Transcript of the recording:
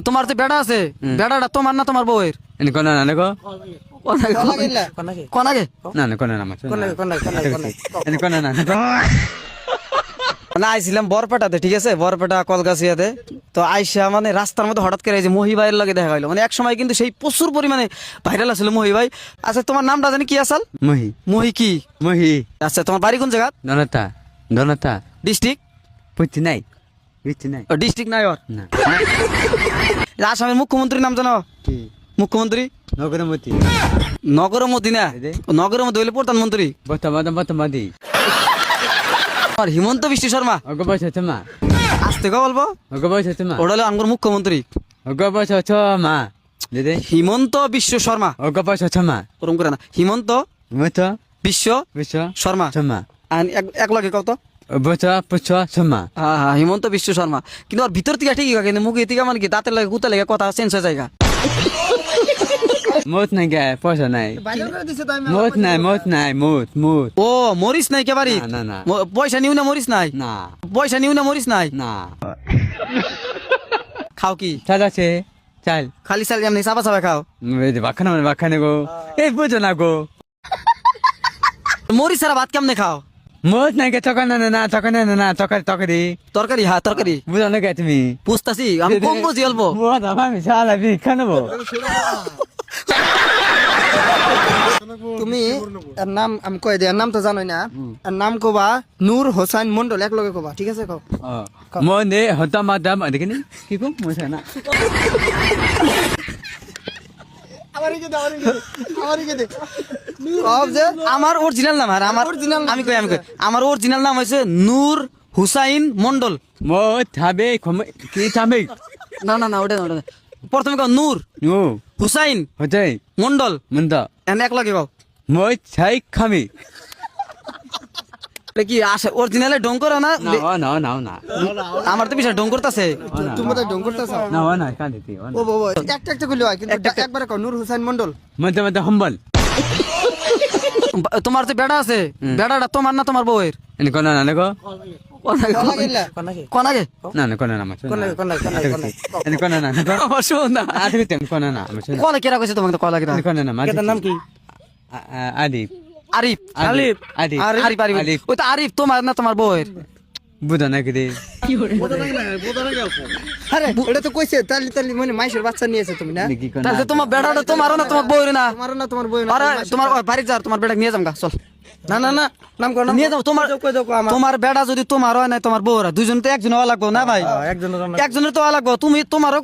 তোমার যে বেড়া আছে বেড়াটা তোমার না তোমার বউয়ের? এনে কোন না গো কনাকে না না কোন না আমার এনে কোন না না আইছিলাম বরপেটাতে, ঠিক আছে, বরপেটা কলগাছিয়াতে। তো আইসা মানে রাস্তার মধ্যে হঠাৎ করে এই যে মহিবাইয়ের লগে দেখা হইলো। মানে এক সময় কিন্তু সেই প্রচুর পরিমাণে ভাইরাল আছিল মহিবাই। আচ্ছা তোমার নামটা জানি কি আসাল? মহি মহি কি? মহি আচ্ছা তোমার বাড়ি কোন জায়গা? দনতা দনতা ডিস্ট্রিক্ট? পুতি নাই ডিস্ট্রিক্ট নাই ওর? না আসামের মুখ্যমন্ত্রীর নাম জানো? কি মুখ্যমন্ত্রী নগরমতি নগরমতি না, নগরমতি হইলে প্রধানমন্ত্রী। বর্তমাদি আর হিমন্ত বিশ্ব শর্মা অগ বয়স মা আসতে কে বলবো? অগ বয়স মা ওটা হলো আমার মুখ্যমন্ত্রী অগ বয়স মা দিদি হিমন্ত বিশ্ব শর্মা। অগ বয়স মা ওরকম করে না, হিমন্ত মত বিশ্ব বিশ্ব শর্মা। শর্মা এক লগে কত? বচা পুছ শর্মা হ্যাঁ হ্যাঁ হিমন্ত বিশ্ব শর্মা। কিন্তু ওর ভিতর থেকে ঠিকই কিন্তু মুখে থেকে মানে কি দাঁতের লাগে কুতে লাগে কথা চেঞ্জ হয়ে যায়। মত নাই গে পয়সা নাই মত নাই মত ও মরিস নাই কেবারি? না না পয়সা নিউ না মরিস নাই? না পয়সা নিউ না মরিস নাই? না খাও কি? চাল আছে চাল খালি চাল এমনি চাপা চাপা খাও? বাখানে গো এই বুঝো না গো মরিস ছাড়া ভাত কেমনে খাও? মত নাই গে তখন না তরকারি তরকারি? হ্যাঁ তরকারি বুঝো না গে তুমি বুঝতাছি, আমি কম বুঝি অল্প। মত আমি সালা বি খানবো তুমি এর নাম আমি কই দিই, এর নাম তো জানোই না। এর নাম কবা নূর হোসেন মন্ডল, এক লগে কবা, ঠিক আছে? কও মনে হতা মাদাম দেখিনি কি কম মশা না কও যে আমার অরিজিনাল নাম, আর আমার আমি কই আমার অরিজিনাল নাম হইছে নূর হুসাইন মন্ডল। মত হবে কি থামবে না না না ওটা না, ওটা না। প্রথমে কও নূর ও হুসাইন হতাই মন্ডল, মন্দা এক লগে কও। মত ছাই খামি এটা কি আসে অরিজিনালে ডং করে না? না না না আমার তো বিষয় ডং করতেছে। তুমি তো ডং করতেছ। না না কাঁদিতি ও বাবা একটা একটা কইলো হয়, কিন্তু একবারে কও নূর হোসেন মন্ডল। মত হম্বল তোমার যে বেড়া আছে বেড়াটা তোমার না তোমার বউয়ের? এনে কোন না গো কনাকে না না কোন না আমার এনে কোন না আমার শোন না আদি তেম কোন না আমার কলা কেরা কইছে তোমাকে? কলা কেরা? কোন না মাঝে নাম কি? আদিপ আরিফ। আলিফ আদিপ আরিফ আরিফ ওই তো আরিফ তোমার না তোমার বউয়ের? বুঝো না কি আরে ওটা তো কইছে তালি তালি মানে মাইশের বাচ্চা নিয়েছে তুমি না? তাহলে তোমার বেড়াটা তোমারও না তোমার বউয়ের না? তোমার না তোমার বই না? আরে তোমার বাড়ি যা, তোমার বেড়া নিয়ে যাম গা, চল না না না নাম কর, নাম নিয়ে যাও। তোমার কই দাও আমার তোমার বেড়া যদি তোমার হয় না তোমার বউরা দুজন তো একজন হওয়া লাগবো না ভাই? একজনের একজনের তো হওয়া লাগবো। তুমি তোমারও